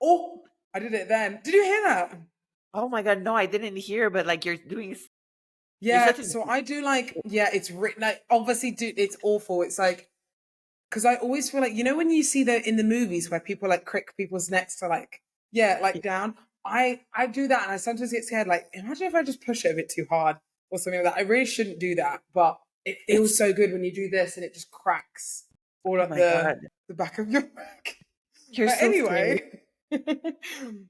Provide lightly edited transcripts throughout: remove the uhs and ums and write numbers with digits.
Oh, I did it then. Did you hear that? Oh my God, no, I didn't hear, but like you're such Yeah, a so I do like, yeah, it's written like obviously dude, it's awful. It's like because I always feel like when you see the in the movies where people like crick people's necks to like like down. I do that and I sometimes get scared. Like, imagine if I just push it a bit too hard or something like that. I really shouldn't do that, but it it's feels so good when you do this and it just cracks all oh up my God. the back of your neck. You're But so scary.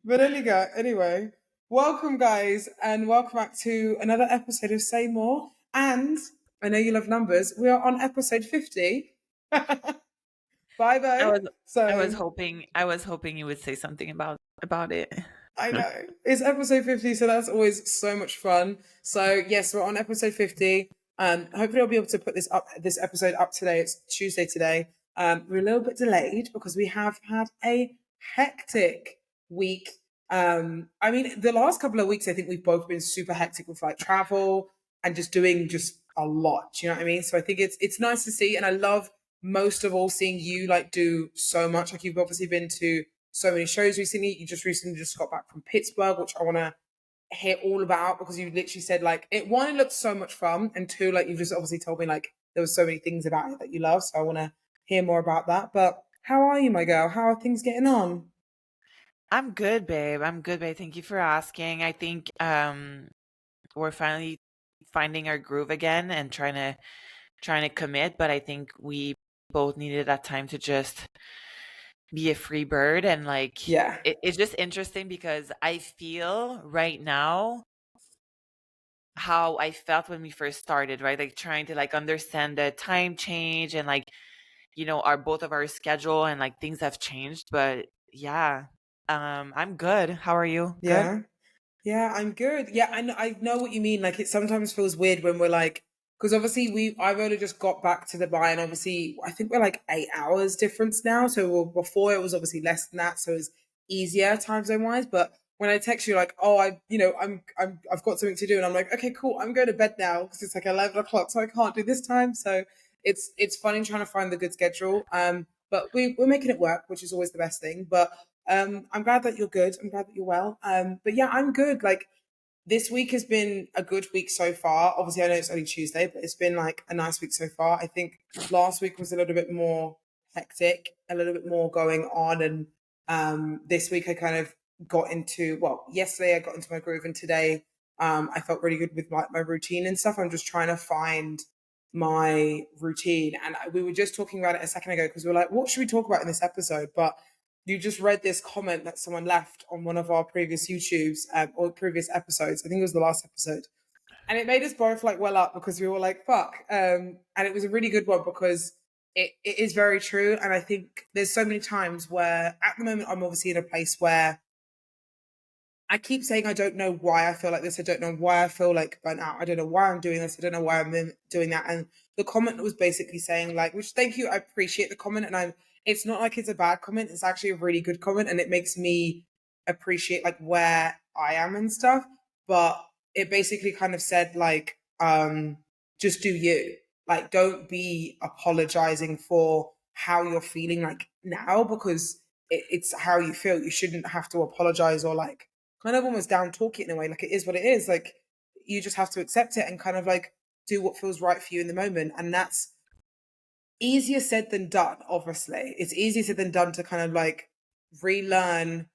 anyway, anyway, welcome guys, and welcome back to another episode of Say More. And I know you love numbers. We are on episode 50. Bye I bye. was So I was hoping you would say something about it. I know it's episode 50, so that's always so much fun. So yes, we're on episode 50. Hopefully I'll be able to put this episode up today. It's Tuesday today. We're a little bit delayed because we have had a hectic week. I mean, the last couple of weeks, I think we've both been super hectic with like travel and just doing just a lot. Do you know what I mean? So I think it's nice to see, and I love most of all seeing you like do so much. Like you've obviously been to so many shows recently. You just recently just got back from Pittsburg, which I want to hear all about because you literally said like it looked so much fun, and two, like you just obviously told me like there was so many things about it that you love. So I want to hear more about that. But how are you, my girl? How are things getting on? I'm good, babe. I'm good, babe. Thank you for asking. I think we're finally finding our groove again and trying to commit, but I think we both needed that time to just be a free bird and like Yeah, it's just interesting because I feel right now how I felt when we first started, right? Like trying to like understand the time change and like, our both of our schedule and like things have changed. But yeah, I'm good. How are you? Good? yeah. Yeah, I'm good. Yeah, I know what you mean. Like it sometimes feels weird when we're like, because obviously I've only just got back to Dubai, and obviously I think we're like 8 hours difference now. So before it was obviously less than that, so it's easier time zone wise. But when I text you like, oh, I've got something to do, and I'm like, okay, cool, I'm going to bed now because it's like 11 o'clock, so I can't do this time. So it's funny trying to find the good schedule. But we're making it work, which is always the best thing. But I'm glad that you're good. I'm glad that you're well. But yeah, I'm good. Like this week has been a good week so far. Obviously, I know it's only Tuesday, but it's been like a nice week so far. I think last week was a little bit more hectic, a little bit more going on, and this week I kind of got into. Well, yesterday I got into my groove, and today I felt really good with my routine and stuff. I'm just trying to find my routine, and we were just talking about it a second ago because we were like, what should we talk about in this episode? But you just read this comment that someone left on one of our previous YouTubes or previous episodes. I think it was the last episode. And it made us both like well up because we were like, fuck. And it was a really good one because it is very true. And I think there's so many times where at the moment I'm obviously in a place where I keep saying I don't know why I feel like this. I don't know why I feel like burnt out. I don't know why I'm doing this. I don't know why I'm doing that. And the comment was basically saying like, which thank you, I appreciate the comment, and I'm. It's not like it's a bad comment. It's actually a really good comment, and it makes me appreciate like where I am and stuff. But it basically kind of said like, just do you. Like, don't be apologizing for how you're feeling like now because it's how you feel. You shouldn't have to apologize or like kind of almost down talk it in a way. Like it is what it is. Like you just have to accept it and kind of like do what feels right for you in the moment. And that's easier said than done, obviously. It's easier said than done to kind of like relearn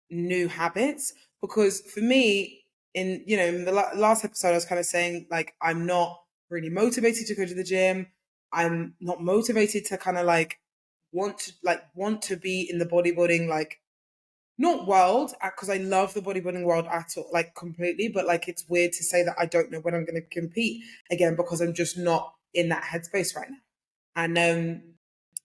new habits. Because for me, in the last episode, I was kind of saying like I'm not really motivated to go to the gym. I'm not motivated to kind of like want to be in the bodybuilding like not world because I love the bodybuilding world at all, like completely. But like, it's weird to say that I don't know when I'm going to compete again because I'm just not in that headspace right now. And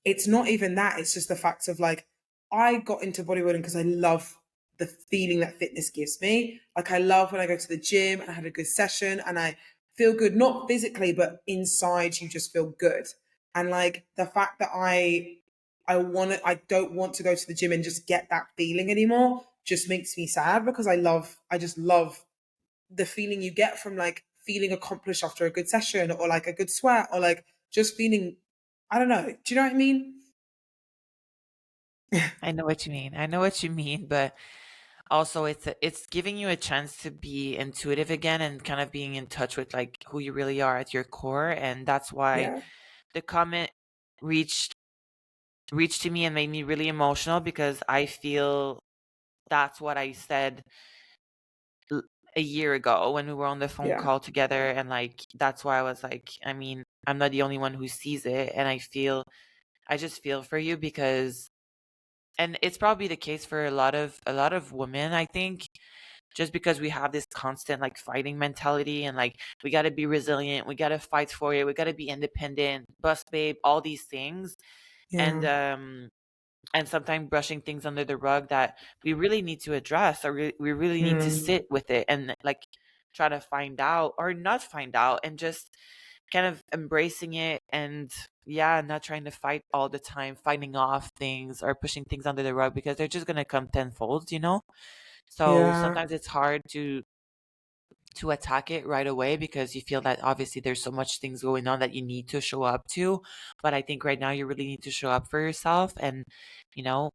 it's not even that; it's just the fact of like I got into bodybuilding because I love the feeling that fitness gives me. Like I love when I go to the gym and I had a good session and I feel good, not physically, but inside you just feel good. And like the fact that I don't want to go to the gym and just get that feeling anymore just makes me sad because I just love the feeling you get from like feeling accomplished after a good session or like a good sweat or like just feeling, I don't know. Do you know what I mean? I know what you mean. I know what you mean, but also it's giving you a chance to be intuitive again and kind of being in touch with like who you really are at your core, and that's why Yeah, the comment reached reached to me and made me really emotional because I feel that's what I said l- a year ago when we were on the phone yeah, call together, and like that's why I was like, I mean, I'm not the only one who sees it, and I just feel for you because, and it's probably the case for a lot of women, I think, just because we have this constant like fighting mentality and like we got to be resilient, we got to fight for it, we got to be independent, bust babe, all these things. And yeah. and sometimes brushing things under the rug that we really need to address, or we really need to Mm, sit with it and like try to find out or not find out, and just kind of embracing it, and yeah, not trying to fight all the time, fighting off things or pushing things under the rug because they're just going to come tenfold, you know. So yeah. sometimes it's hard to attack it right away because you feel that obviously there's so much things going on that you need to show up to. But I think right now you really need to show up for yourself. And, you know,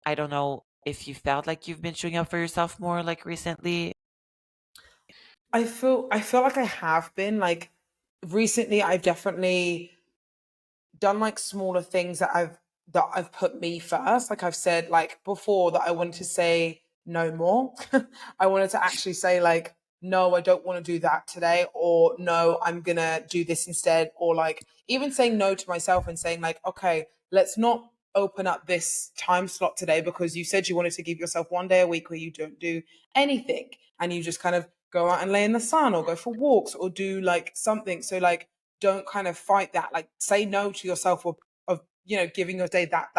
I don't know if you felt like you've been showing up for yourself more like recently. I feel like I have been like recently. I've definitely done like smaller things that I've put me first. Like I've said like before that I wanted to say no more. I wanted to actually say like no, I don't want to do that today, or no, I'm gonna do this instead, or like even saying no to myself and saying like, okay, let's not open up this time slot today because you said you wanted to give yourself one day a week where you don't do anything and you just kind of go out and lay in the sun or go for walks or do like something. So like don't kind of fight that. Like say no to yourself of giving your day that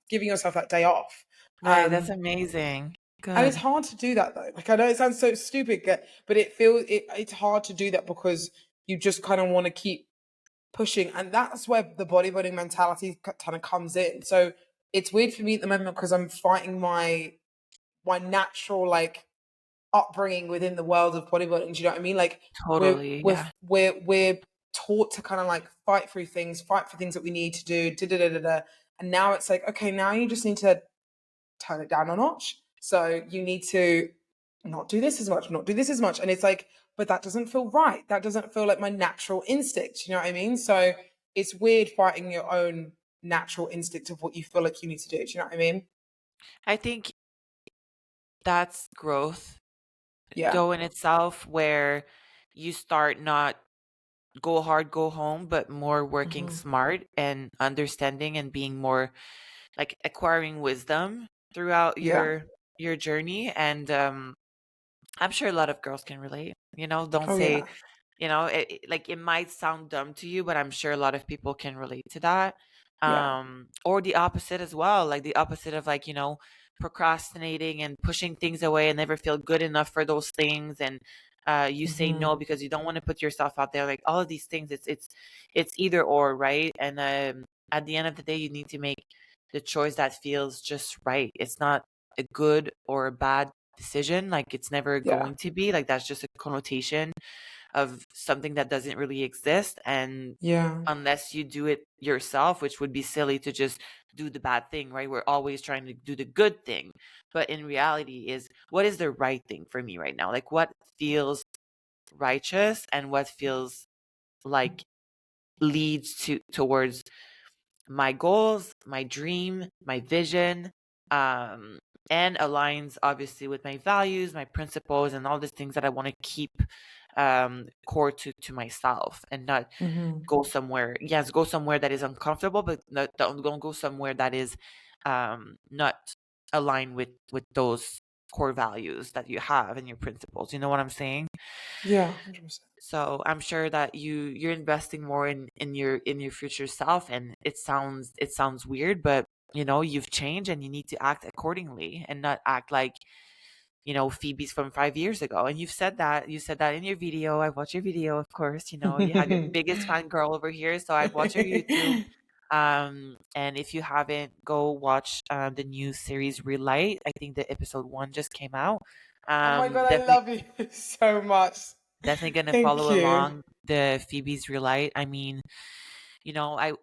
giving yourself that day off. Right. That's Um amazing. and it's Good. hard to do that though. Like I know it sounds so stupid, but it's hard to do that because you just kind of want to keep pushing, and that's where the bodybuilding mentality kind of comes in. So it's weird for me at the moment because I'm fighting my natural like upbringing within the world of bodybuilding. Do you know what I mean? Like we're Totally. we're Yeah. we're taught to kind of like fight through things, fight for things that we need to do, da da da da da. And now it's like, okay, now you just need to turn it down a notch. So you need to not do this as much, not do this as much. And it's like, but that doesn't feel right. That doesn't feel like my natural instinct. You know what I mean? So it's weird fighting your own natural instinct of what you feel like you need to do. Do you know what I mean? I think that's growth Yeah. though in itself, where you start not go hard, go home, but more working Hmm. smart and understanding and being more like acquiring wisdom throughout Yeah. your journey. And I'm sure a lot of girls can relate. Don't Oh say, yeah. like it might sound dumb to you, but I'm sure a lot of people can relate to that. Yeah. Or the opposite as well, like the opposite of like, procrastinating and pushing things away and never feel good enough for those things. And you say Hmm. no because you don't want to put yourself out there. Like all of these things, it's either or, right? And at the end of the day, you need to make the choice that feels just right. It's not a good or a bad decision. Like it's never Yeah. going to be like, that's just a connotation of something that doesn't really exist. And Yeah. unless you do it yourself, which would be silly to just do the bad thing, right? We're always trying to do the good thing. But in reality is, what is the right thing for me right now? Like what feels righteous and what feels like leads to towards my goals, my dream, my vision, um, and aligns obviously with my values, my principles, and all these things that I want to keep core to myself, and not Hmm. go somewhere. Yes, go somewhere that is uncomfortable, but don't go somewhere that is not aligned with those core values that you have and your principles. You know what I'm saying? Yeah. 100%. So I'm sure that you're investing more in your future self, and it sounds weird, but you've changed and you need to act accordingly and not act like Phoebe's from 5 years ago. And you said that in your video. I watched your video, of course. You have your biggest fan girl over here, so I've watched your YouTube. And if you haven't, go watch the new series Relight. I think the episode 1 just came out. Oh my god, I Definitely love you so much. definitely gonna Thank follow you. along the Phoebe's Relight. I mean,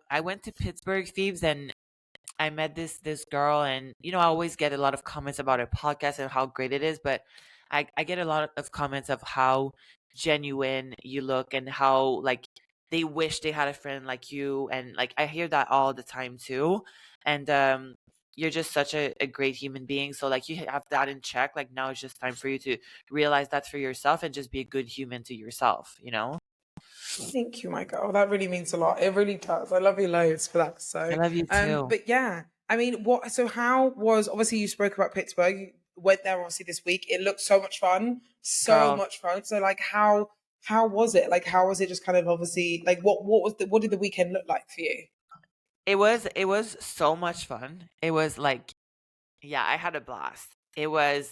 I went to Pittsburgh, Phoebes, and I met this girl, and I always get a lot of comments about her podcast and how great it is, but I get a lot of comments of how genuine you look and how like they wish they had a friend like you, and like I hear that all the time too. And you're just such a great human being. So like you have that in check. Like now it's just time for you to realize that for yourself and just be a good human to yourself, you know? Thank you, my girl. That really means a lot. It really does. I love you loads for that. I So, love you too. but yeah, I mean, what? So, how was? Obviously, you spoke about Pittsburgh. You went there obviously this week. It looked so much fun, so Girl, much fun. So, like, how was it? Like, how was it? Just kind of obviously, like, what did the weekend look like for you? it was so much fun. It was like, yeah, I had a blast. It was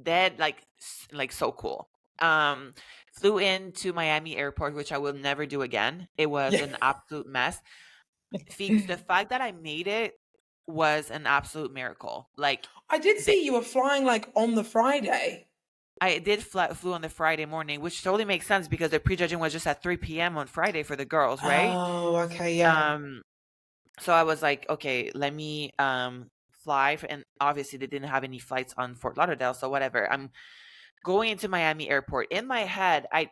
dead, like like so cool. Um, Flew into Miami Airport, which I will never do again. It was Yeah, an absolute mess. The fact that I made it was an absolute miracle. Like I did the see you were flying like on the Friday. I did flew on the Friday morning, which totally makes sense because the prejudging was just at 3 p.m. on Friday for the girls, right? Oh, okay, yeah, Um, so I was like, okay, let me fly and obviously they didn't have any flights on Fort Lauderdale, so whatever. I'm going into Miami Airport. In my head, I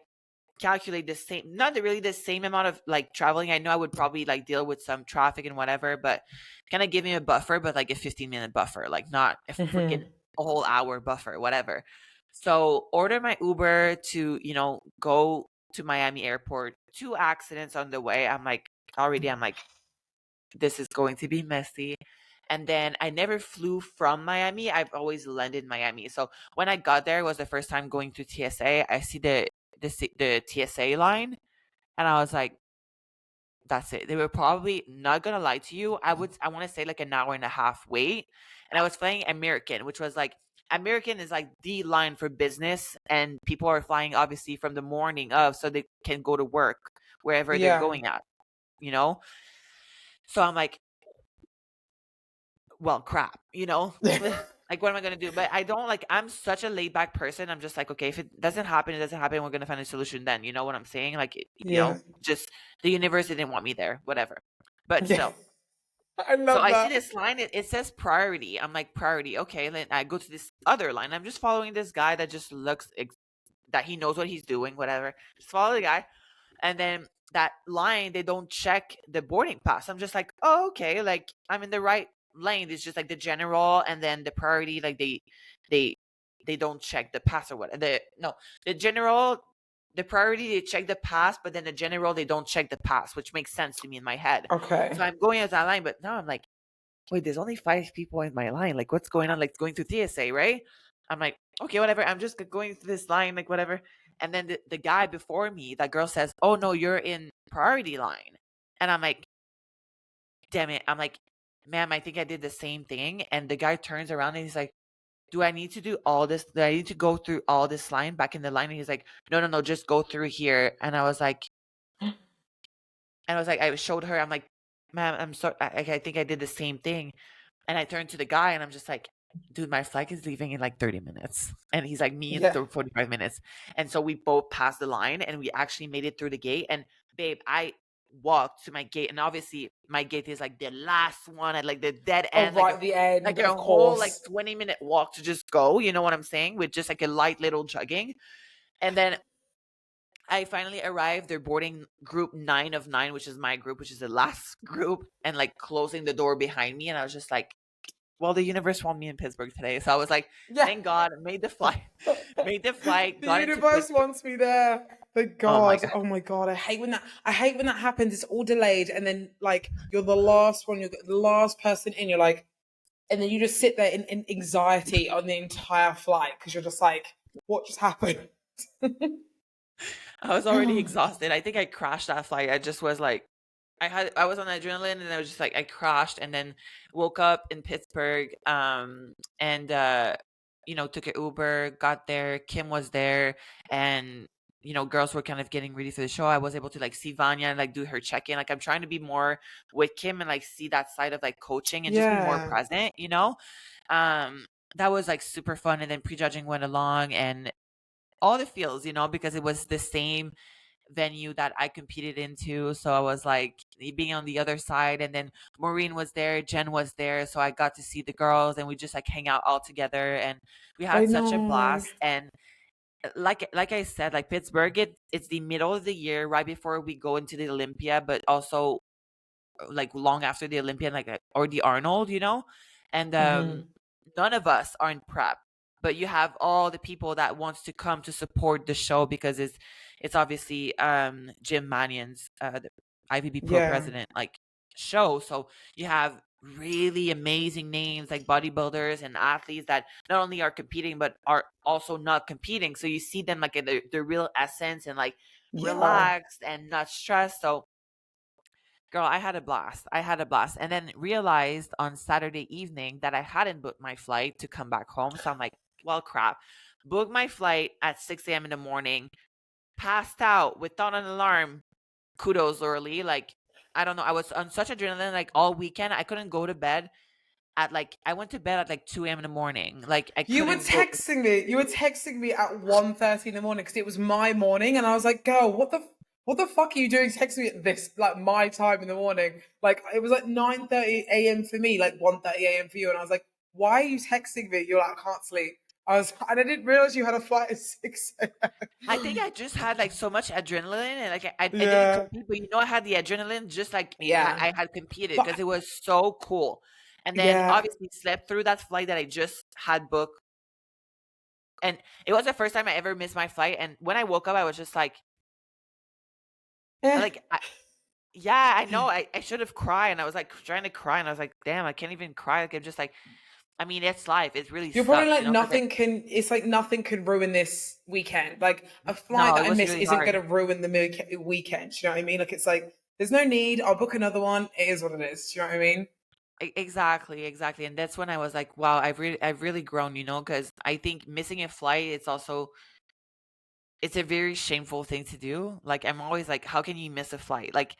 calculate the same, not really the same amount of like traveling. I know I would probably like deal with some traffic and whatever, but kind of give me a buffer, but like a 15-minute buffer, like not a freaking hmm a whole hour buffer, whatever. So order my Uber to, go to Miami Airport. Two accidents on the way. I'm like, this is going to be messy. And then I never flew from Miami. I've always landed in Miami. So when I got there, it was the first time going through TSA. I see the TSA line, and I was like, "That's it." They were probably not gonna lie to you. I want to say like an hour and a half wait, and I was flying American, which was like American is like the line for business, and people are flying obviously from the morning of, so they can go to work wherever they're yeah. going at. You know, so I'm like, well, crap, like, what am I gonna do? But I don't like, I'm such a laid back person. I'm just like, okay, if it doesn't happen, it doesn't happen. We're gonna find a solution then. You know what I'm saying? Like, Yeah. just the universe didn't want me there, whatever. But Yeah. still. I So love I see that. this line, it says priority. I'm like, priority, okay. Then I go to this other line. I'm just following this guy that just looks that he knows what he's doing, whatever. Just follow the guy. And then that line, they don't check the boarding pass. I'm just like, oh, okay, like I'm in the right lane. It's just like the general and then the priority, like they they don't check the pass or what. The general, the priority, they check the pass, but then the general, they don't check the pass, which makes sense to me in my head. So Okay. I'm going as that line, but now I'm like, wait, there's only 5 people in my line. Like, what's going on? Like, going through TSA, right? I'm like, okay, whatever. I'm just going through this line, like, whatever. And then the guy before me, that girl says, oh, no, you're in priority line. And I'm like, damn it. I'm like, ma'am, I think I did the same thing. And the guy turns around and he's like, do I need to do all this? Do I need to go through all this line back in the line? And he's like, no, no, no, just go through here. And I showed her, I'm like, ma'am, I'm sorry. I think I did the same thing. And I turned to the guy and I'm just like, dude, my flight is leaving in like 30 minutes. And he's like, me in Yeah. 45 minutes. And so we both passed the line and we actually made it through the gate. And babe, I walked to my gate. And obviously my gate is like the last one at like the dead Oh, end, right at the end, like a of whole like course. 20-minute walk to just go. You know what I'm saying? With just like a light little jogging. And then I finally arrived. They're boarding group 9 of 9, which is my group, which is the last group, and like closing the door behind me. And I was just like, well, the universe wanted me in Pittsburgh today. So I was like, Yeah. thank God, made the flight, The got into universe Pittsburgh. wants me there. Thank Oh my God. God. Oh my God. I hate when that happens. It's all delayed, and then like you're the last one, you're the last person in, you're like, and then you just sit there in anxiety on the entire flight because you're just like, what just happened? I was already exhausted. I think I crashed that flight. I just was like, I was on adrenaline and I was just like, I crashed and then woke up in Pittsburgh, and took an Uber, got there. Kim was there, and girls were kind of getting ready for the show. I was able to like see Vanya and like do her check-in. Like I'm trying to be more with Kim and like see that side of like coaching and just be more Yeah. present. Um that was like super fun. And then prejudging went along and all the feels, because it was the same venue that I competed into. So I was like being on the other side, and then Maureen was there, Jen was there, so I got to see the girls, and we just like hang out all together, and we I had such a know. blast. And like I said, like Pittsburgh, it's the middle of the year, right before we go into the Olympia, but also like long after the Olympian, like or the Arnold, and Hmm. none of us are in prep, but you have all the people that wants to come to support the show because it's obviously Jim Mannion's the IVB Pro Yeah. president like show, so you have really amazing names like bodybuilders and athletes that not only are competing but are also not competing, so you see them like in their real essence and like Yeah. relaxed and not stressed. So girl, I had a blast. I had a blast. And then realized on Saturday evening that I hadn't booked my flight to come back home. So I'm like, well, crap. Booked my flight at 6 a.m. in the morning, passed out without an alarm. Kudos, Lauralie. Like, I don't know. I was on such adrenaline like all weekend. I couldn't go to bed at like, I went to bed at like 2 a.m. in the morning. Like, I You were couldn't go. texting me. You were texting me at 1:30 in the morning because it was my morning, and I was like, "Girl, what the fuck are you doing texting me at this like my time in the morning?" Like it was like 9:30 a.m. for me, like 1:30 a.m. for you, and I was like, "Why are you texting me?" You're like, "I can't sleep." And I didn't realize you had a flight at 6 I think I just had like so much adrenaline and like I didn't Yeah, compete, but I had the adrenaline just like yeah, I had competed but because it was so cool. And then yeah, obviously slept through that flight that I just had booked. And it was the first time I ever missed my flight. And when I woke up, I was just eh. like, yeah, I know I should have cried. And I was like trying to cry. And I was like, damn, I can't even cry. Like, I'm just like, I mean, it's life. It really You're probably sucks, like because it's like nothing can ruin this weekend. Like a flight no, that it I was miss really isn't hard. going to ruin the weekend. Do you know what I mean? Like it's like, there's no need. I'll book another one. It is what it is. Do you know what I mean? Exactly, exactly. And that's when I was like, wow, I've really grown, because I think missing a flight, it's a very shameful thing to do. Like I'm always like, how can you miss a flight? Like,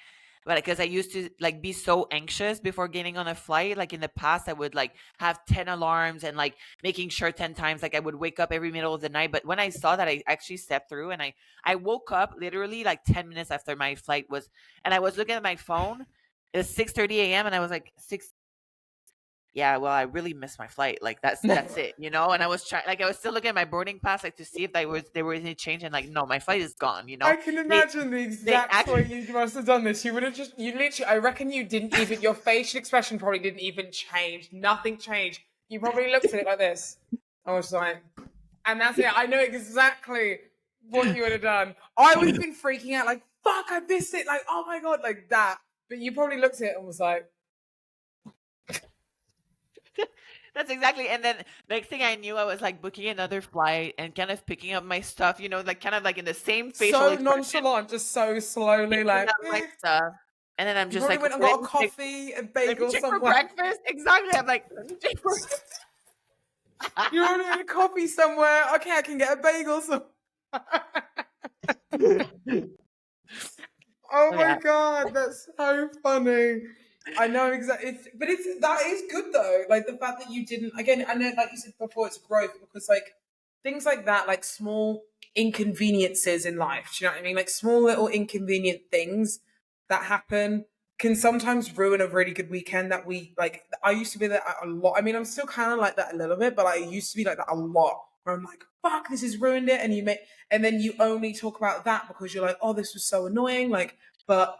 but because I used to like be so anxious before getting on a flight. Like in the past, I would like have 10 alarms and like making sure 10 times, like I would wake up every middle of the night. But when I saw that, I actually stepped through and I woke up literally like 10 minutes after my flight was, and I was looking at my phone. It was 6:30 a.m. and I was like, yeah, well, I really missed my flight. Like that's it, And I was trying, like, I was still looking at my boarding pass, like, to see if there was any change, and like, no, my flight is gone. I can They imagine the they exact way actually you must have done this. You would have you literally, I reckon you didn't even, your facial expression probably didn't even change. Nothing changed. You probably looked at it like this. I was like, and that's it. I know exactly what you would have done. I would have been freaking out, like, fuck, I missed it. Like, oh my God, like that. But you probably looked at it and was like, that's exactly. And then next thing I knew, I was like booking another flight and kind of picking up my stuff, like kind of like in the same facial so expression, nonchalant, just so slowly, picking like, up my stuff. And then I'm you just probably like, went and okay, got a coffee, a let me bagel check for somewhere. breakfast. Exactly. I'm like, let me check for. You're ordering a coffee somewhere. Okay, I can get a bagel somewhere. Oh Oh my yeah. God, that's so funny. I know exactly, but that is good though. Like the fact that you didn't, again, I know, like you said before, it's growth because like things like that, like small inconveniences in life. Do you know what I mean? Like small little inconvenient things that happen can sometimes ruin a really good weekend. That we like. I used to be that a lot. I mean, I'm still kind of like that a little bit, but I used to be like that a lot. Where I'm like, fuck, this has ruined it, and then you only talk about that because you're like, oh, this was so annoying. Like, but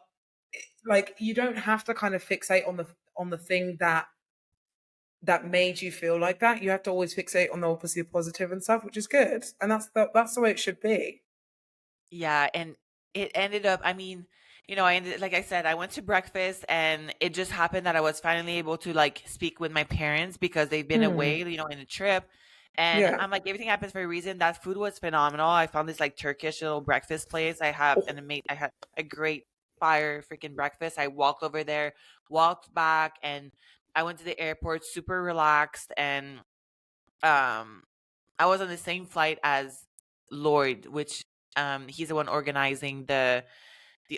like you don't have to kind of fixate on the thing that made you feel like that. You have to always fixate on the obviously positive and stuff, which is good, and that's the way it should be. Yeah, and it ended up, I mean, I ended, like I said, I went to breakfast and it just happened that I was finally able to like speak with my parents because they've been away, Hmm. in a trip. And Yeah. I'm like, everything happens for a reason. That food was phenomenal. I found this like Turkish little breakfast place. I had a great fire freaking breakfast. I walked over there, walked back, and I went to the airport super relaxed. And um I was on the same flight as Lloyd, which he's the one organizing the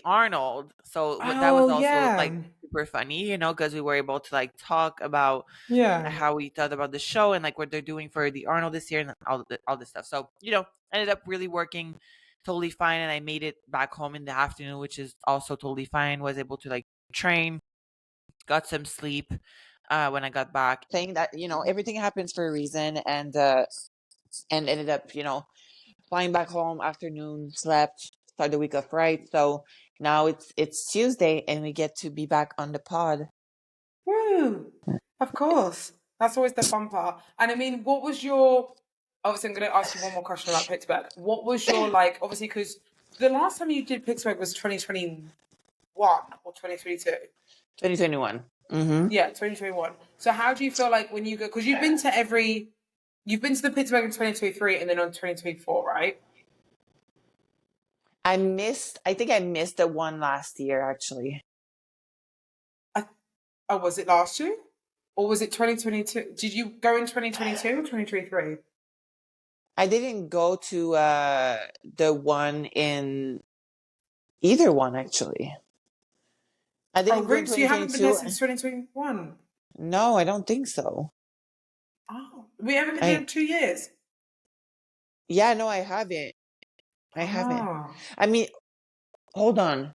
Arnold. So that was Oh also like yeah. super funny, because we were able to like talk about Yeah. how we thought about the show and like what they're doing for the Arnold this year and all this stuff. So, ended up really working totally fine. And I made it back home in the afternoon, which is also totally fine. Was able to like train, got some sleep when I got back. Saying that, everything happens for a reason, and ended up, flying back home, afternoon, slept, started the week off right. So now it's Tuesday and we get to be back on the pod. Woo! Of course. That's always the fun part. And I mean, what was your, obviously I'm going to ask you one more question about Pittsburgh. What was your, like, obviously, because the last time you did Pittsburgh was 2021 or 2022? 2021. Mm-hmm. Yeah, 2021. So how do you feel like when you go, because you've been to the Pittsburgh in 2023 and then on 2024, right? I think I missed the one last year, actually. Oh, was it last year? Or was it 2022? Did you go in 2022 or 2023? I didn't go to the one in either one, actually. I Oh, didn't go in really? So you haven't been there 2022. since 2021? No, I don't think so. Oh, we haven't been there I in 2 years. Yeah, no, I haven't. I haven't. Oh. I mean, hold on.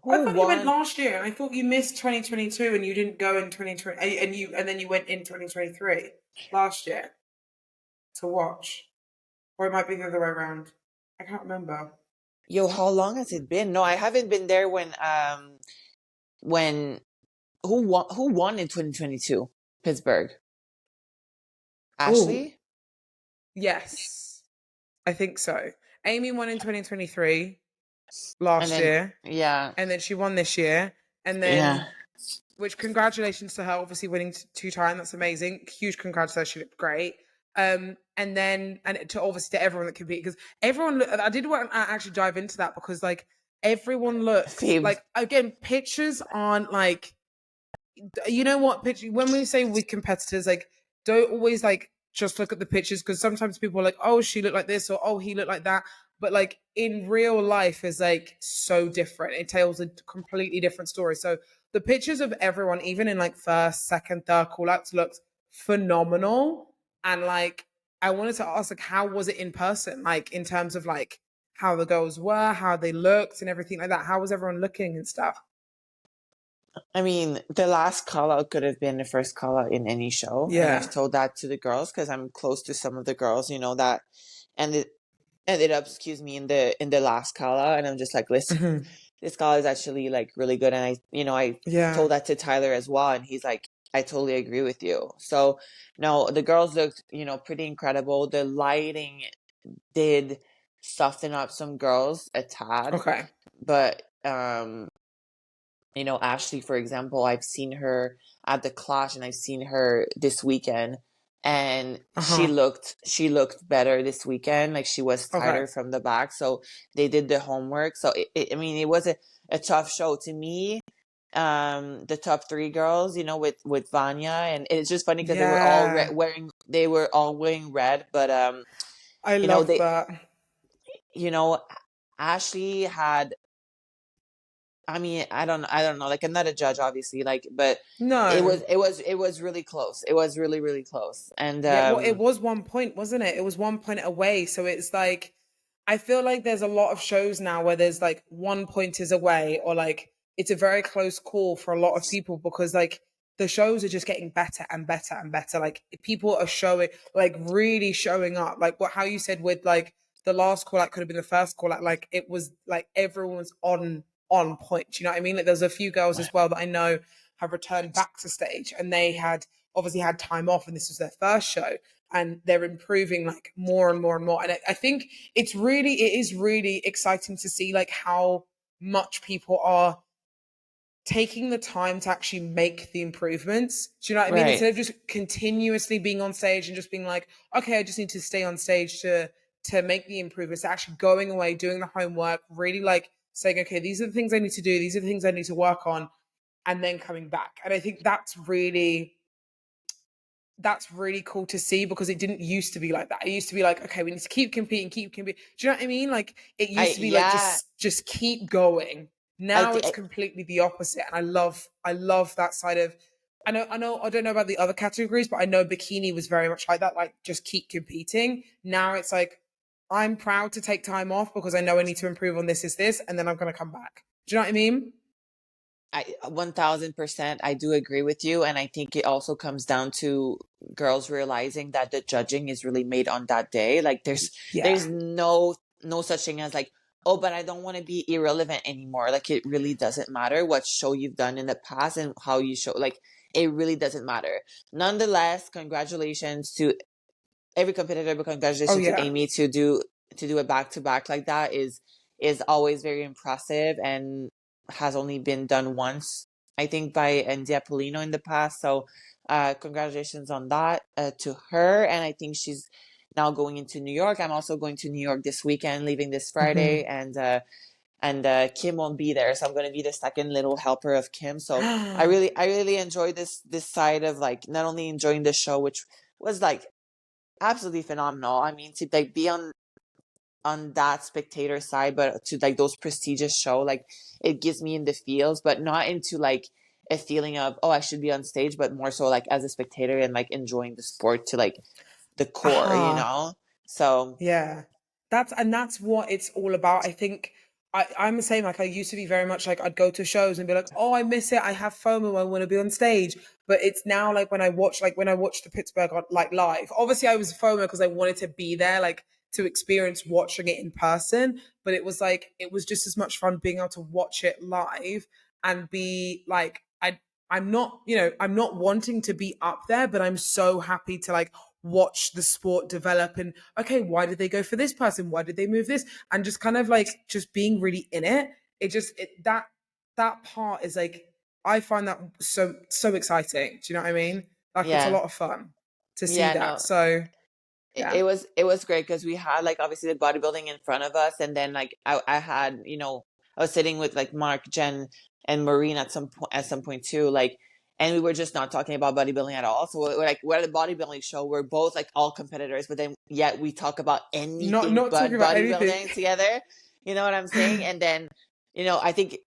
I Who thought you went won? last year, and I thought you missed 2022 and you didn't go in 2020, and then you went in 2023 last year to watch. Or it might be the other way around. I can't remember. Yo, how long has it been? No, I haven't been there when who won in 2022? Pittsburgh. Oh, Ashley? yes. I think so. Amy won in 2023 And last then year, yeah. and then she won this year, and Yeah. then, which congratulations to her, obviously winning 2 times. That's amazing. Huge congratulations. She looked great. And then, and to obviously to everyone that competed, because everyone, I did want to actually dive into that because like everyone looks Phoebe. like, again, pictures aren't like, you know what, picture, when we say with competitors, like, don't always like just look at the pictures, because sometimes people are like, oh, she looked like this, or oh, he looked like that, but like in real life is like so different. It tells a completely different story. So the pictures of everyone, even in like first, second, third call outs, looked phenomenal. And like I wanted to ask, like, how was it in person, like in terms of like how the girls were, how they looked and everything like that? How was everyone looking and stuff? I mean, the last call out could have been the first call out in any show. And I've Yeah. told that to the girls because I'm close to some of the girls, that ended up, in the last call out. And I'm just like, listen, Mhm. this call is actually like really good. And I Yeah. told that to Tyler as well. And he's like, I totally agree with you. So no, the girls looked, pretty incredible. The lighting did soften up some girls a tad, Okay. but Ashley, for example, I've seen her at the Clash and I've seen her this weekend, and she Uh-huh. looked better this weekend. Like, she was Okay. tighter from the back. So they did the homework. So I mean, it was a tough show to me. The top three girls, with Vanya, and it's just funny because Yeah. they were all wearing red, but I love they, that. you know, Ashley had, I mean, I don't know. Like, I'm not a judge, obviously. Like, but No. it was really close. It was really, really close. And Yeah, well, it was 1 point, wasn't it? It was 1 point away. So it's like, I feel like there's a lot of shows now where there's like 1 point is away, or like it's a very close call for a lot of people, because like the shows are just getting better and better and better. Like people are showing, like really showing up. Like what, how you said with like the last call out could have been the first call out. Like it was like everyone was on point. Do you know what I mean? Like there's a few girls as well that I know have returned back to stage, and they had obviously had time off, and this was their first show, and they're improving like more and more and more. And I think it is really exciting to see like how much people are taking the time to actually make the improvements. Do you know what I mean? right. Instead of just continuously being on stage and just being like, okay, I just need to stay on stage to make the improvements, to actually going away, doing the homework, really like saying, okay, these are the things I need to do, these are the things I need to work on, and then coming back. And I think that's really cool to see, because it didn't used to be like that. It used to be like, okay, we need to keep competing, keep competing. Do you know what I mean? Like it used I to be like Yeah. just keep going. I Now think it's completely the opposite. And I love that side of, I don't know about the other categories, but I know bikini was very much like that, like just keep competing. Now it's like, I'm proud to take time off because I know I need to improve on this, and then I'm going to come back. Do you know what I mean? I 1000% I do agree with you, and I think it also comes down to girls realizing that the judging is really made on that day. Like Yeah. there's no such thing as like, oh, but I don't want to be irrelevant anymore. Like it really doesn't matter what show you've done in the past and how you show, like it really doesn't matter. Nonetheless, congratulations to every competitor, but Oh congratulations to yeah. Amy to do a back to back like that is always very impressive and has only been done once, I think, by India Polino in the past. So, congratulations on that to her. And I think she's now going into New York. I'm also going to New York this weekend, leaving this Friday, and Kim won't be there, so I'm going to be the second little helper of Kim. So I really enjoy this side of like not only enjoying the show, which was like absolutely phenomenal. I mean, to like be on that spectator side, but to like those prestigious show, like it gives me in the feels, but not into like a feeling of, oh, I should be on stage, but more so like as a spectator and like enjoying the sport to like the core, you Aha. know? So Yeah. That's what it's all about. I think I'm the same. Like I used to be very much like I'd go to shows and be like, oh, I miss it. I have FOMO. I want to be on stage. But it's now like when I watched the Pittsburgh like live. Obviously, I was FOMO because I wanted to be there, like to experience watching it in person. But it was like it was just as much fun being able to watch it live and be like I'm not, I'm not wanting to be up there, but I'm so happy to like watch the sport develop and okay, why did they go for this person? Why did they move this? And just kind of like just being really in it. That part is like I find that so exciting. Do you know what I mean? Like it's a yeah, lot of fun to see yeah, that. no, So yeah. it was great because we had like obviously the bodybuilding in front of us, and then like I had, you know, I was sitting with like Mark, Jen, and Maureen at some point too, like, and we were just not talking about bodybuilding at all. So we're like we're at a bodybuilding show. We're both like all competitors, but then yet we talk about anything Not talking but about anything. bodybuilding together. You know what I'm saying? And then, you know, I think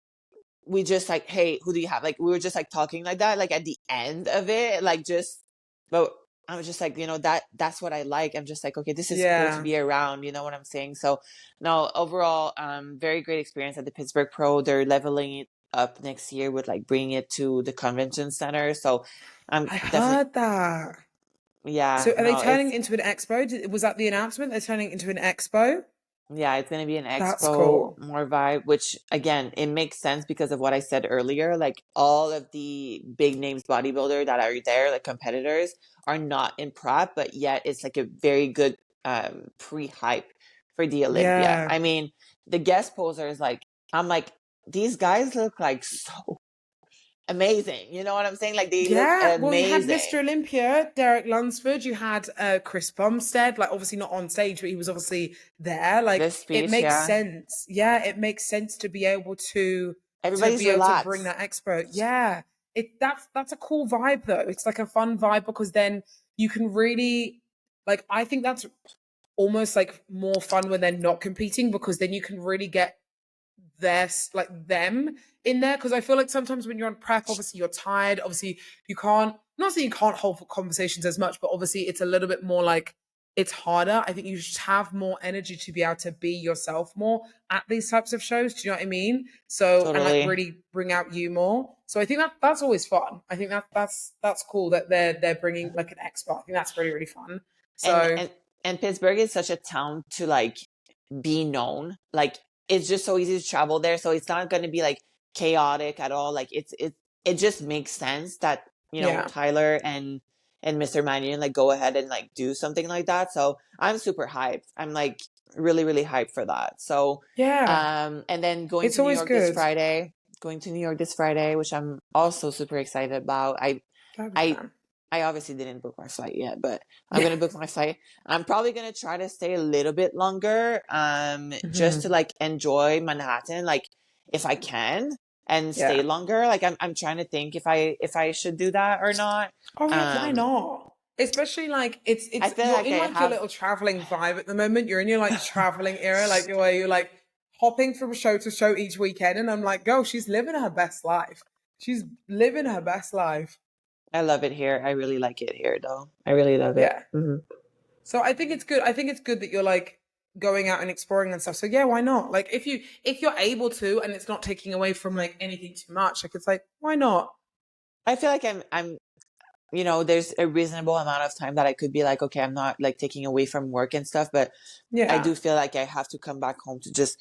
we just like, hey, who do you have? Like we were just like talking like that, like at the end of it, like just, but I was just like, you know, that's what I like. I'm just like, okay, this is cool to Yeah. be around. You know what I'm saying? So no, overall, very great experience at the Pittsburgh Pro. They're leveling it up next year with like bringing it to the convention center. So I'm I definitely, heard that. yeah, So are they no, turning it it's, into an expo? Was that the announcement? They're turning it into an expo? yeah, it's going to be an That's expo, cool. more vibe, which again, it makes sense because of what I said earlier. Like all of the big names bodybuilder that are there, like competitors, are not in prep, but yet it's like a very good pre-hype for the Olympia. Yeah. I mean, the guest posers, like, I'm like, these guys look like so amazing. You know what I'm saying? Like they look Yeah, well, you had Mr. amazing. Olympia, Derek Lunsford. You had Chris Bumstead, like obviously not on stage, but he was obviously there. Like This it speech, makes yeah. sense. Yeah, it makes sense to be able Everybody's to bring relaxed. that expo. Yeah, that's a cool vibe though. It's like a fun vibe because then you can really like. I think that's almost like more fun when they're not competing because then you can really get their like them in there because I feel like sometimes when you're on prep, obviously you're tired. Obviously, you can't not saying you can't hold for conversations as much, but obviously it's a little bit more like it's harder. I think you just have more energy to be able to be yourself more at these types of shows. Do you know what I mean? So and like Totally. really bring out you more. So I think that's always fun. I think that's cool that they're bringing like an expert. I think that's really really fun. and So and and Pittsburgh is such a town to like be known. Like it's just so easy to travel there, so it's not going to be like chaotic at all. Like it just makes sense that, you know, yeah, Tyler and Mr. Mannion like go ahead and like do something like that. So I'm super hyped. I'm like really really hyped for that. So yeah, and then going it's to New always York this good. Friday. Going to New York this Friday, which I'm also super excited about. That'd be I fun. I obviously didn't book my flight yet, but I'm Yeah. gonna book my flight. I'm probably gonna try to stay a little bit longer, just to Mhm. like enjoy Manhattan, like if I can, and stay Yeah. longer. Like I'm trying to think if I should do that or not. Oh yeah, why Um, not? Especially like I it's feel you're like in I like your have. little traveling vibe at the moment. You're in your like traveling era, like where you're like hopping from show to show each weekend, and I'm like, girl, she's living her best life. She's living her best life. I love it here. I really like it here, though. I really love it. Yeah. Hmm. So I think it's good. I think it's good that you're like going out and exploring and stuff. So yeah, why not? Like if you're able to and it's not taking away from like anything too much, like it's like, why not? I feel like I'm there's a reasonable amount of time that I could be like, okay, I'm not like taking away from work and stuff, but I Yeah. do feel like I have to come back home to just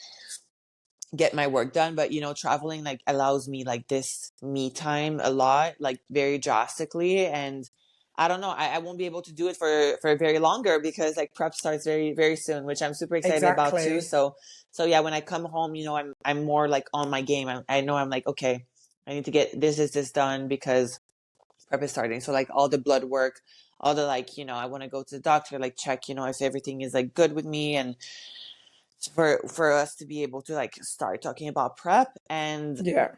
get my work done. But traveling like allows me like this me time a lot, like very drastically. And I don't know, I won't be able to do it for very longer because like prep starts very very soon, which I'm super excited about too. Exactly. So yeah, when I come home, I'm more like on my game. I know I'm like, okay, I need to get this done because prep is starting. So like all the blood work, all the like, I want to go to the doctor, like check, if everything is like good with me, and for us to be able to like start talking about prep. And Yeah.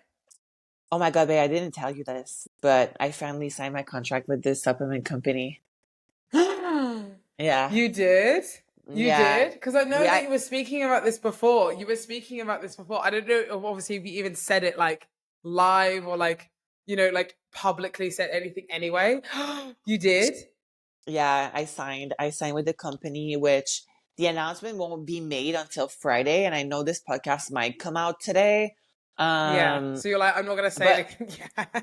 oh my god, babe, I didn't tell you this, but I finally signed my contract with this supplement company. Yeah. You did? You Yeah. did? Because I know Yeah. that you were speaking about this before. You were speaking about this before. I don't know, obviously, if you even said it like live or like, like publicly said anything anyway. You did? Yeah, I signed with the company, which the announcement won't be made until Friday, and I know this podcast might come out today. Yeah. Um, So you're like, I'm not gonna say but anything. Yeah.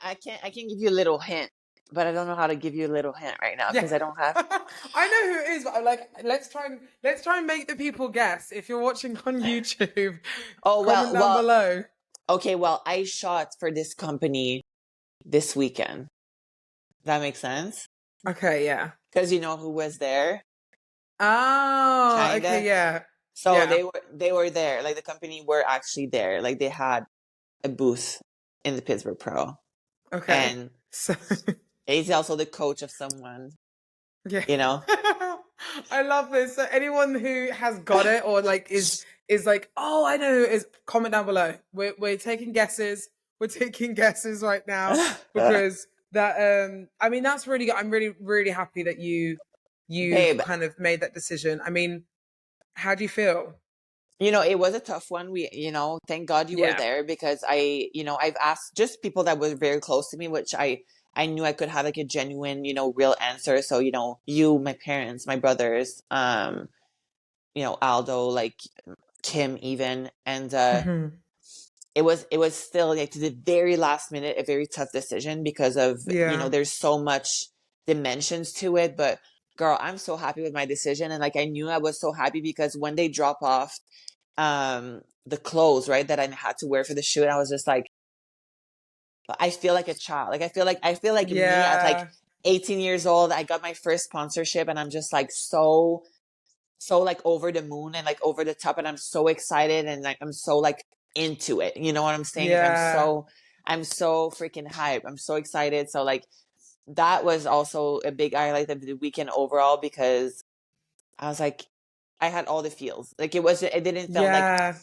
I can give you a little hint, but I don't know how to give you a little hint right now Yeah. because I don't have. I know who it is, but I'm like, let's try and make the people guess. If you're watching on YouTube, Oh comment well, down well, below. okay, well, I shot for this company this weekend. That makes sense Okay, yeah. because you know who was there, Oh, okay, kinda. yeah. So Yeah. they were there. Like the company were actually there. Like they had a booth in the Pittsburgh Pro, Okay. and So he's also the coach of someone. yeah. You know. I love this. So anyone who has got it or like is like, oh, I know who it is, comment down below. We're taking guesses. We're taking guesses right now because that I mean that's really good. I'm really, really happy that you've Babe, kind of made that decision. I mean, how do you feel? it was a tough one. Thank God you were Yeah. there because I've asked just people that were very close to me, which I knew I could have like a genuine, real answer. So, you, my parents, my brothers, Aldo, like Kim even. And Hmm. it was still like to the very last minute, a very tough decision because of, Yeah. there's so much dimensions to it. But girl, I'm so happy with my decision. And like I knew I was so happy because when they drop off the clothes, right, that I had to wear for the shoot, I was just like, I feel like a child. Like I feel like me at like Yeah. 18 years old. I got my first sponsorship and I'm just like so like over the moon and like over the top, and I'm so excited and like I'm so like into it. You know what I'm saying? Like Yeah. I'm so freaking hype. I'm so excited. So like that was also a big highlight of the weekend overall because I was like, I had all the feels. Like it didn't feel like Yeah.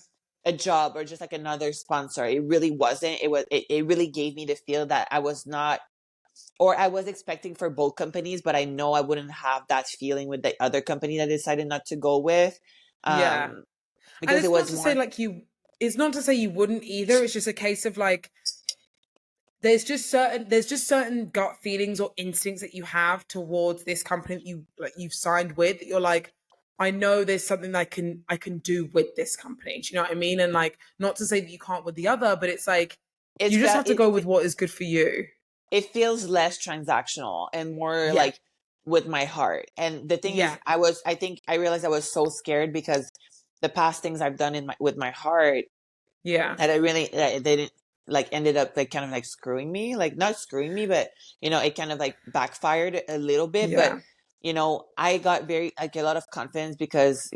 a job or just like another sponsor. It really wasn't. It really gave me the feel that I was not, or I was expecting for both companies, but I know I wouldn't have that feeling with the other company that I decided not to go with. Yeah. Um And because it it's not was to say more. like it's not to say you wouldn't either. It's just a case of like there's just certain gut feelings or instincts that you have towards this company that you've signed with that you're like, I know there's something that I can do with this company. Do you know what I mean? And like not to say that you can't with the other, but it's like It's you just felt have to go with what is good for you. it feels less transactional and more Yeah. like with my heart. And the thing is, Yeah. I think I realized I was so scared because the past things I've done with my heart Yeah. that I really that they didn't like ended up like kind of like screwing me, like not screwing me, but it kind of like backfired a little bit. But Yeah. I got very like a lot of confidence because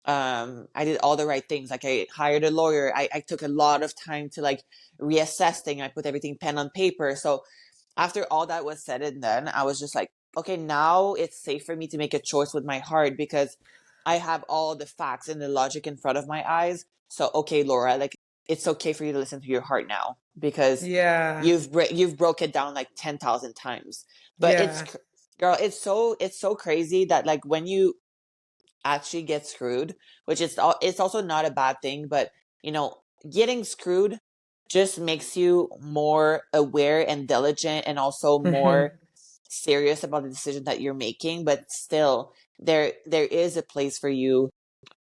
I did all the right things. Like I hired a lawyer. I took a lot of time to like reassess things. I put everything pen on paper. So after all that was said and done, I was just like, okay, now it's safe for me to make a choice with my heart because I have all the facts and the logic in front of my eyes. So okay, Laura, like it's okay for you to listen to your heart now because Yeah. you've broke it down like 10,000 times. But Yeah. girl, it's so crazy that like when you actually get screwed, which it's also not a bad thing, but you know, getting screwed just makes you more aware and diligent and also more Hmm. serious about the decision that you're making, but still there is a place for you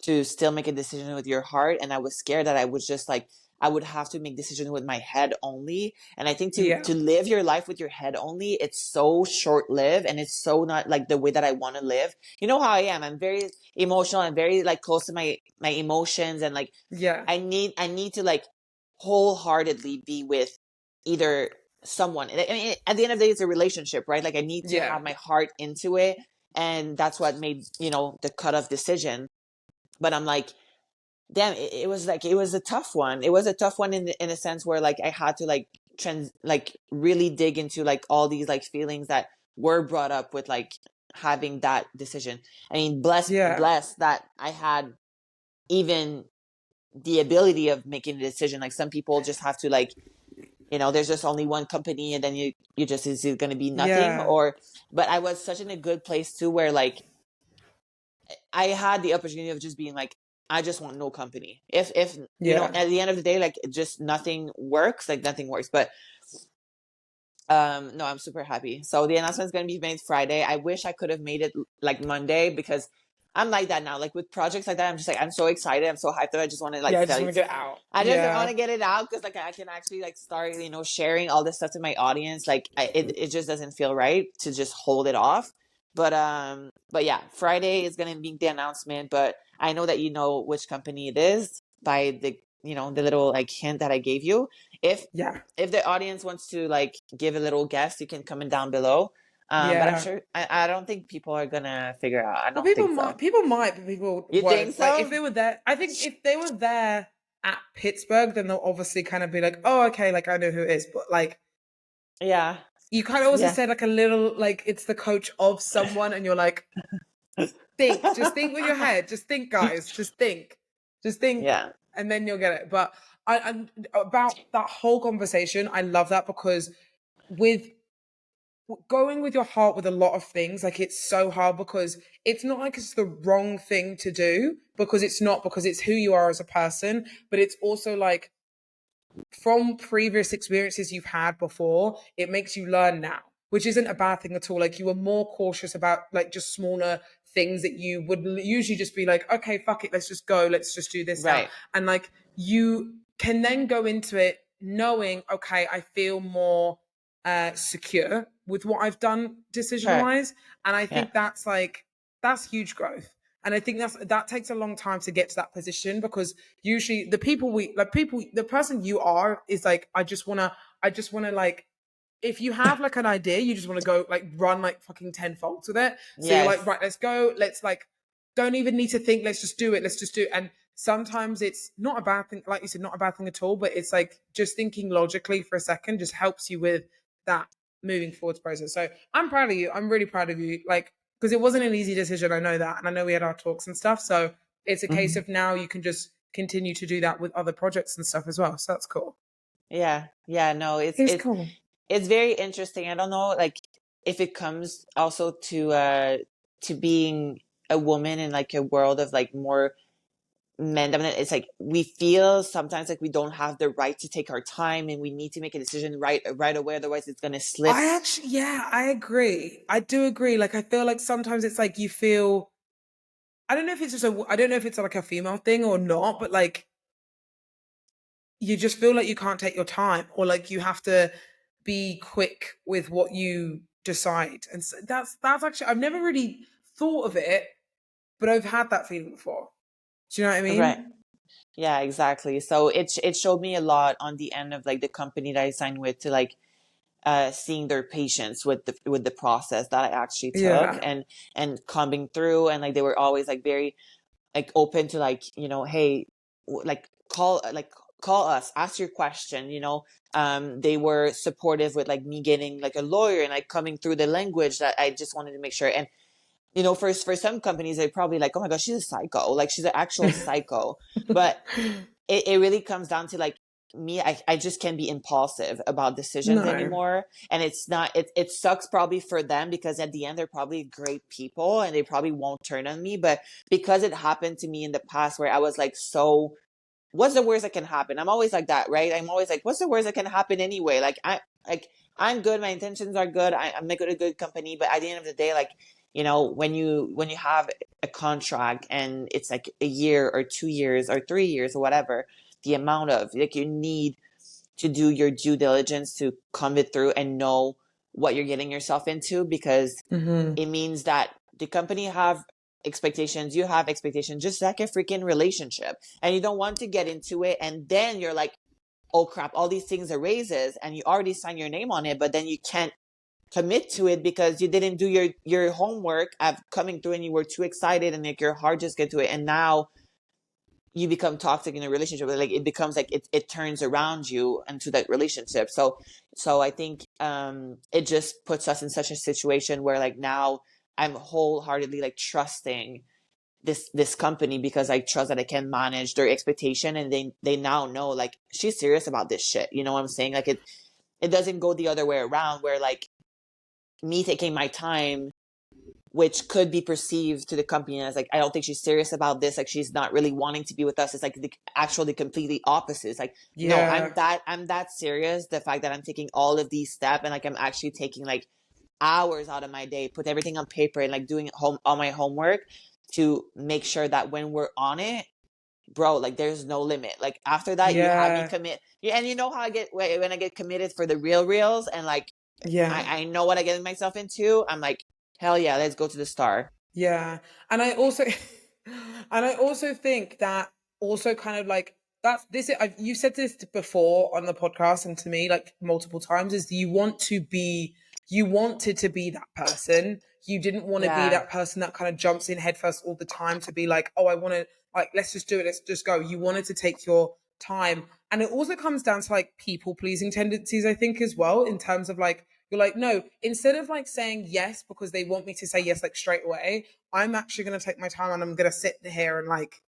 to still make a decision with your heart. And I was scared that I was just like, I would have to make decisions with my head only. And I think Yeah. to live your life with your head only, it's so short lived, and it's so not like the way that I want to live. You know how I am. I'm very emotional. I'm very like close to my emotions, and like Yeah. I need to like wholeheartedly be with either someone. I mean, at the end of the day, it's a relationship, right? Like I need to Yeah. have my heart into it. And that's what made, the cutoff decision. But I'm like, damn, it was like, it was a tough one. It was a tough one in a sense where like I had to like like really dig into like all these like feelings that were brought up with like having that decision. I mean, Yeah. blessed that I had even the ability of making a decision. Like some people just have to like, there's just only one company, and then you just, is it going to be nothing? Yeah. Or, but I was such in a good place too, where like I had the opportunity of just being like, I just want no company. If Yeah. at the end of the day, like just nothing works, like nothing works. But no, I'm super happy. So the announcement is going to be made Friday. I wish I could have made it like Monday, because I'm like that now. Like with projects like that, I'm just like, I'm so excited. I'm so hyped that I just want to Yeah. like I tell just you. want to get out. I just want Yeah. to get it out, because like I can actually like start, sharing all this stuff to my audience. Like it just doesn't feel right to just hold it off. But yeah, Friday is gonna be the announcement. But I know that you know which company it is by the the little like hint that I gave you. If Yeah. if the audience wants to like give a little guess, you can comment down below. But I'm Yeah. sure I don't think people are gonna figure out. I Well, don't think so. people might, but people You think won't. Like if so? they were there, I think if they were there at Pittsburgh, then they'll obviously kind of be like, "Oh, okay, like I know who it is." But like Yeah. you kind of also Yeah. said like a little like it's the coach of someone, and you're like, think, just think with your head, just think, guys, just think, Yeah. and then you'll get it. But I'm about that whole conversation. I love that because with going with your heart with a lot of things, like it's so hard because it's not like it's the wrong thing to do, because it's not, because it's who you are as a person, but it's also like from previous experiences you've had before, it makes you learn now, which isn't a bad thing at all. Like you were more cautious about like just smaller things that you would usually just be like, okay, fuck it, let's just go, let's just do this now. Right. And like you can then go into it knowing, okay, I feel more secure with what I've done decision Correct. wise. And I Yeah. think that's like, that's huge growth. And I think that takes a long time to get to that position, because usually the person you are is like, I just wanna like, if you have like an idea, you just want to go like run like fucking 10 folds with it. So you're like, Yes. right, let's go. Let's like, don't even need to think. Let's just do it. Let's just do it. And sometimes it's not a bad thing. Like you said, not a bad thing at all, but it's like just thinking logically for a second just helps you with that moving forwards process. So I'm proud of you. I'm really proud of you. Like, because it wasn't an easy decision. I know that. And I know we had our talks and stuff. So it's a case Mhm. of now you can just continue to do that with other projects and stuff as well. So that's cool. Yeah. Yeah. No, It's cool. it's very interesting. I don't know, like if it comes also to being a woman in like a world of like more men dominant. It's like we feel sometimes like we don't have the right to take our time, and we need to make a decision right away, otherwise it's gonna slip. I actually, yeah, I agree. I do agree. Like, I feel like sometimes it's like you feel, I don't know if it's just I don't know if it's like a female thing or not, but like you just feel like you can't take your time, or like you have to be quick with what you decide. And so that's actually, I've never really thought of it, but I've had that feeling before. Do you know what I Right. mean? Yeah, exactly. So it showed me a lot on the end of like the company that I signed with, to like seeing their patience with the process that I actually took, Yeah. and combing through, and like they were always like very like open to like, hey, like call us, ask your question. They were supportive with like me getting like a lawyer, and like coming through the language that I just wanted to make sure. And for some companies, they're probably like, oh my gosh, she's a psycho, like she's an actual psycho. But it really comes down to like me, I just can't be impulsive about decisions No. anymore. And it's not, it sucks probably for them, because at the end they're probably great people and they probably won't turn on me. But because it happened to me in the past, where I was like, so what's the worst that can happen? I'm always like that, right? I'm always like, what's the worst that can happen anyway? Like I'm good. My intentions are good. I'm a good company. But at the end of the day, like, you know, when you have a contract and it's like a year or 2 years or 3 years or whatever, the amount of like you need to do your due diligence to come it through and know what you're getting yourself into, because Mm-hmm. it means that the company have expectations, you have expectations, just like a freaking relationship, and you don't want to get into it and then you're like, oh crap, all these things are raises and you already signed your name on it, but then you can't commit to it because you didn't do your homework of coming through and you were too excited and like your heart just get to it, and now you become toxic in a relationship. Like it becomes like it turns around you into that relationship. So I think it just puts us in such a situation where like now I'm wholeheartedly like trusting this company because I trust that I can manage their expectation, and they now know like she's serious about this shit. You know what I'm saying? Like it doesn't go the other way around where like me taking my time, which could be perceived to the company as like, I don't think she's serious about this. Like she's not really wanting to be with us. It's like actually completely opposite. It's like, no, Yeah. I'm that serious. The fact that I'm taking all of these steps and like I'm actually taking like hours out of my day, put everything on paper and like doing all my homework to make sure that when we're on it, bro, like there's no limit. Like after that, you have me Yeah. commit. Yeah, and you know how I get when I get committed for the reals, and like Yeah. I know what I get myself into. I'm like, hell yeah, let's go to the star. Yeah. And I also and I also think that also kind of like that's this you said this before on the podcast and to me like multiple times is you wanted to be that person. You didn't want to be Yeah. that person that kind of jumps in headfirst all the time to be like, "Oh, I want to like let's just do it. Let's just go." You wanted to take your time. And it also comes down to like people pleasing tendencies I think as well in terms of like you're like, no, instead of like saying yes because they want me to say yes like straight away, I'm actually going to take my time and I'm going to sit here and like,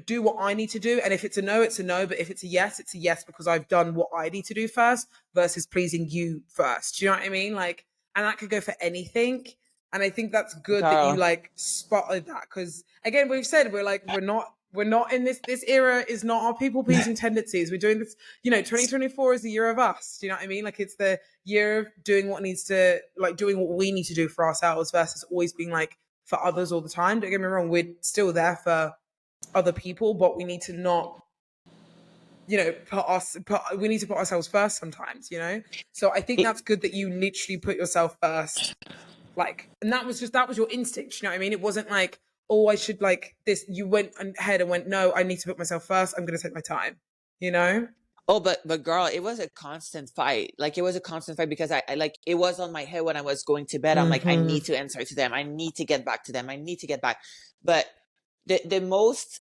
do what I need to do. And if it's a no, it's a no. But if it's a yes because I've done what I need to do first versus pleasing you first. Do you know what I mean? Like, and that could go for anything. And I think that's good that you Girl. like spotted that because again, we've said we're not in this era is not our people pleasing tendencies. We're doing this, 2024 is the year of us. Do you know what I mean? Like it's the year of doing what needs to like doing what we need to do for ourselves versus always being like for others all the time. Don't get me wrong, we're still there for other people, but we need to not, we need to put ourselves first sometimes. So I think It, that's good that you literally put yourself first. Like, and that was your instinct. You know what I mean? It wasn't like, oh, I should like this. You went ahead and went, no, I need to put myself first. I'm going to take my time, you know? oh, but girl, it was a constant fight. Like it was a constant fight because I like it was on my head when I was going to bed. I'm like, I Mm-hmm. need to answer to them. I need to get back to them. I need to get back. But the most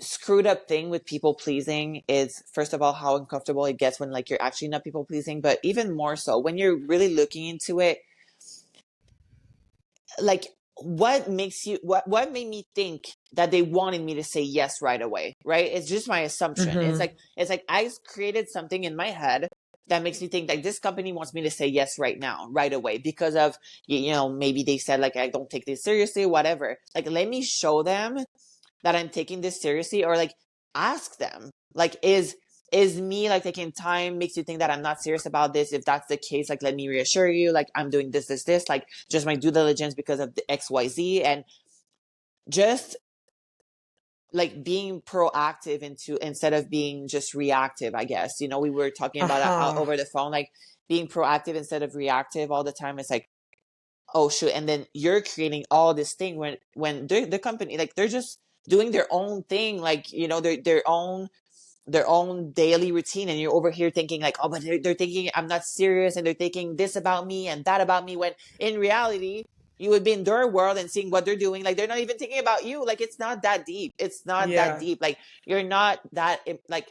screwed up thing with people pleasing is first of all how uncomfortable it gets when like you're actually not people pleasing, but even more so when you're really looking into it, like what made me think that they wanted me to say yes right away, right? It's just my assumption. it's Mm-hmm. like it's like I created something in my head that makes me think like this company wants me to say yes right now, right away, because of maybe they said like I don't take this seriously, whatever. Like let me show them that I'm taking this seriously, or like ask them like is me like taking time makes you think that I'm not serious about this? If that's the case, like let me reassure you like I'm doing this, like just my due diligence because of the XYZ, and just like being proactive into instead of being just reactive, I guess. We were talking about that Uh-huh. over the phone, like being proactive instead of reactive all the time. It's like, oh shoot, and then you're creating all this thing when the company like they're just doing their own thing, like their own daily routine, and you're over here thinking like, oh, but they're thinking I'm not serious, and they're thinking this about me and that about me, when in reality you would be in their world and seeing what they're doing, like they're not even thinking about you. Like it's not that deep. It's not that Yeah. deep. Like you're not that like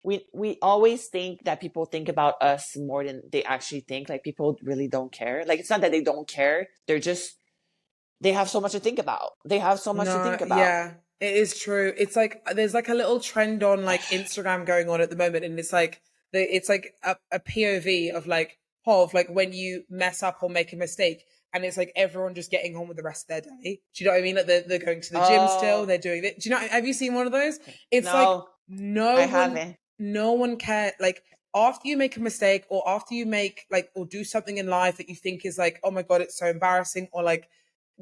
we always think that people think about us more than they actually think. Like people really don't care. Like it's not that they don't care, they have so much to think about. They have so much to No, think about. yeah, it is true. It's like there's like a little trend on like Instagram going on at the moment, and it's like a POV of like when you mess up or make a mistake, and it's like everyone just getting on with the rest of their day. Do you know what I mean? Like they're going to the gym still, Oh, they're doing it. Do you know? Have you seen one of those? It's like no, I haven't. no one cared. Like after you make a mistake, or after you make like, or do something in life that you think is like, oh my God, it's so embarrassing, or like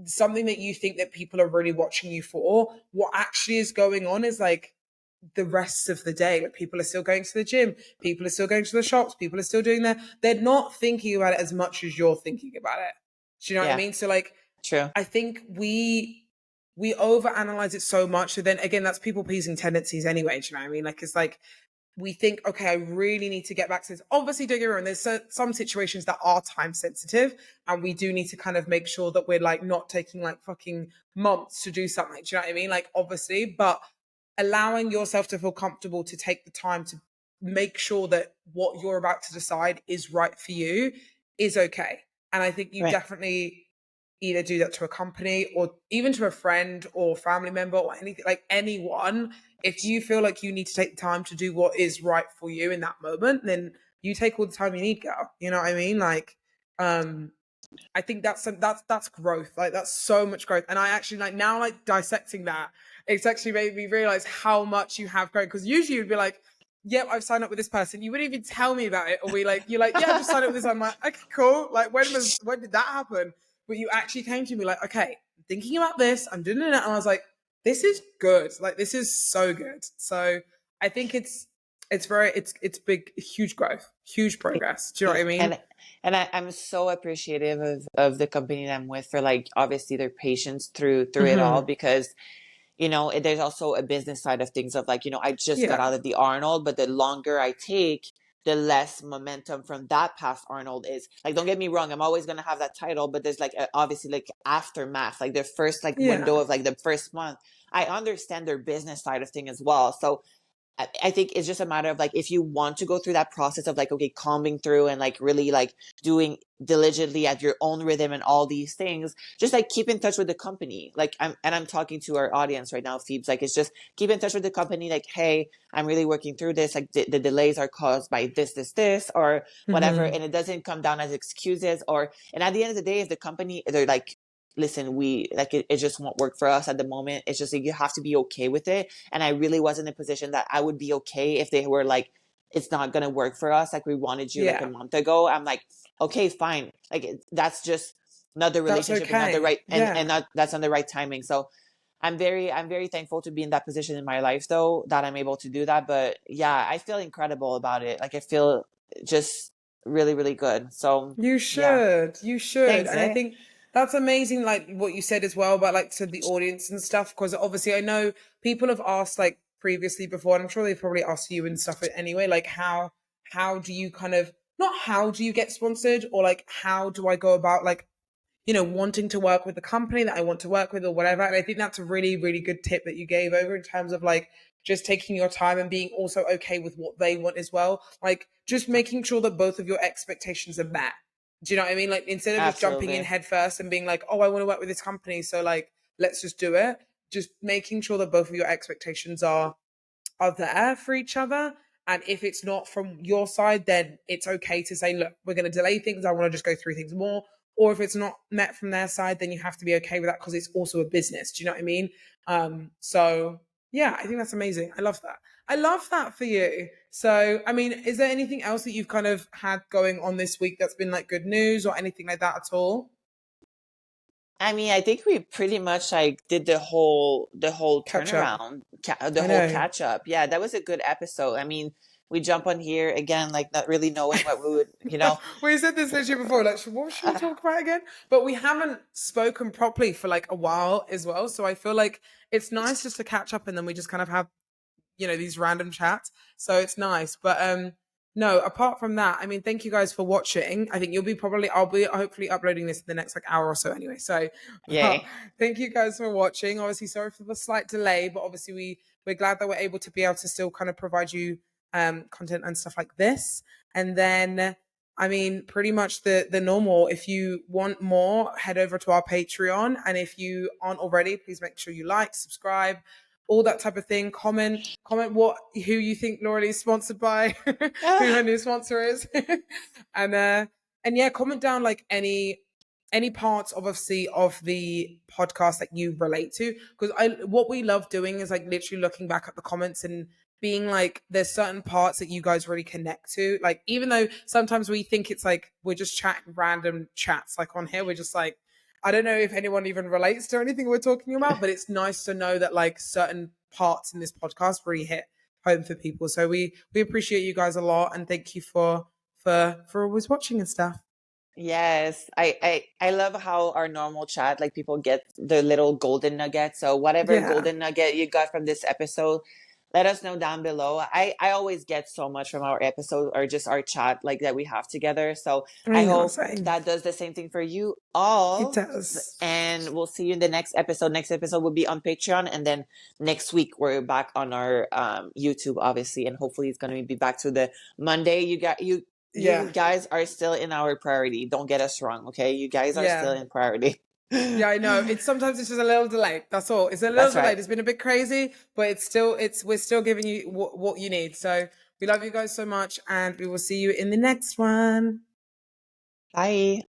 something that you think that people are really watching you for, what actually is going on is like the rest of the day. Like, people are still going to the gym, people are still going to the shops, people are still doing they're not thinking about it as much as you're thinking about it. Do you know what I Yeah, mean? So like, true. I think we overanalyze it so much. So then again, that's people pleasing tendencies anyway. Do you know what I mean? Like, it's like, we think, okay, I really need to get back to this. Obviously, don't get me wrong, there's some situations that are time sensitive, and we do need to kind of make sure that we're like not taking like fucking months to do something. Do you know what I mean? Like, obviously, but allowing yourself to feel comfortable to take the time to make sure that what you're about to decide is right for you is okay. And I think you Right. definitely either do that to a company or even to a friend or family member or anything, like anyone. If you feel like you need to take the time to do what is right for you in that moment, then you take all the time you need, girl. You know what I mean? Like, I think that's growth. Like, that's so much growth. And I actually like now, like, dissecting that, it's actually made me realize how much you have grown. Because usually you'd be like, yep, I've signed up with this person. You wouldn't even tell me about it. Or you're like, yeah, I just signed up with this. I'm like, okay, cool. Like, when did that happen? But you actually came to me like, okay, I'm thinking about this, I'm doing it. And I was like, this is good. Like, this is so good. So I think it's big, huge growth, huge progress. Do you know what I mean? And I'm so appreciative of the company that I'm with for, like, obviously their patience through it all, Hmm. because there's also a business side of things of, like, I just got Yeah. out of the Arnold, but the longer I take, the less momentum from that past Arnold is. Like, don't get me wrong, I'm always going to have that title, but there's like obviously like aftermath, like the first like Yeah. window of like the first month. I understand their business side of thing as well. So I think it's just a matter of, like, if you want to go through that process of, like, okay, combing through and like really like doing diligently at your own rhythm and all these things, just like keep in touch with the company. Like, I'm talking to our audience right now, Phoebes. Like, it's just keep in touch with the company. Like, hey, I'm really working through this. Like, the delays are caused by this, or whatever. Hmm. And it doesn't come down as excuses. And at the end of the day, if the company, they're like, listen, we like it just won't work for us at the moment. It's just like, you have to be okay with it. And I really was in a position that I would be okay if they were like, it's not going to work for us, like we wanted you like a Yeah. month ago. I'm like, okay, fine. Like, that's just not the That's relationship, and not the okay. right, and Yeah. not that's not the right timing. So I'm very thankful to be in that position in my life, though, that I'm able to do that. But yeah, I feel incredible about it. Like, I feel just really, really good. So You yeah, should. You should. thanks, And I eh? think that's amazing, like what you said as well about like to the audience and stuff. Because obviously I know people have asked like previously before, and I'm sure they've probably asked you and stuff anyway, like how do you kind of not how do you get sponsored, or like how do I go about like, wanting to work with the company that I want to work with or whatever. And I think that's a really, really good tip that you gave over in terms of like just taking your time and being also okay with what they want as well. Like, just making sure that both of your expectations are met. Do you know what I mean? Like, instead of just jumping in Absolutely. head first and being like, oh, I want to work with this company, so like, let's just do it. Just making sure that both of your expectations are there for each other. And if it's not from your side, then it's okay to say, look, we're going to delay things. I want to just go through things more. Or if it's not met from their side, then you have to be okay with that because it's also a business. Do you know what I mean? So yeah, I think that's amazing. I love that. I love that for you. So, I mean, is there anything else that you've kind of had going on this week that's been like good news or anything like that at all? I mean, I think we pretty much like did the whole Catch up. turnaround, the I whole know. catch up. Yeah, that was a good episode. I mean, we jump on here again, like not really knowing what we would. We said this literally before, like, what should we talk about again? But we haven't spoken properly for like a while as well. So I feel like it's nice just to catch up and then we just kind of have, these random chats. So it's nice. But no, apart from that, I mean, thank you guys for watching. I think I'll be hopefully uploading this in the next like hour or so anyway. So but Yay. thank you guys for watching. Obviously, sorry for the slight delay, but obviously we're glad that we're able to be able to still kind of provide you content and stuff like this. And then I mean, pretty much the normal. If you want more, head over to our Patreon. And if you aren't already, please make sure you like, subscribe, all that type of thing. Comment who you think Lauralie is sponsored by, who her new sponsor is. and and yeah, comment down like any parts obviously of the podcast that you relate to. Because what we love doing is like literally looking back at the comments and being like, there's certain parts that you guys really connect to. Like, even though sometimes we think it's like we're just chatting random chats, like on here, we're just like, I don't know if anyone even relates to anything we're talking about, but it's nice to know that like certain parts in this podcast really hit home for people. So we appreciate you guys a lot, and thank you for always watching and stuff. Yes, I love how our normal chat, like people get the little golden nugget. So whatever Yeah, golden nugget you got from this episode, let us know down below. I always get so much from our episode or just our chat like that we have together. So I I know, hope same. that does the same thing for you It all. does. And we'll see you in the next episode. Next episode will be on Patreon, and then next week we're back on our YouTube, obviously, and hopefully it's gonna be back to the Monday. You Yeah, guys are still in our priority. Don't get us wrong, okay? You guys are still yeah. in priority. Yeah, I know. It's sometimes it's just a little delayed. That's all. It's a little That's delayed. right. It's been a bit crazy, but it's we're still giving you what you need. So we love you guys so much, and we will see you in the next one. Bye.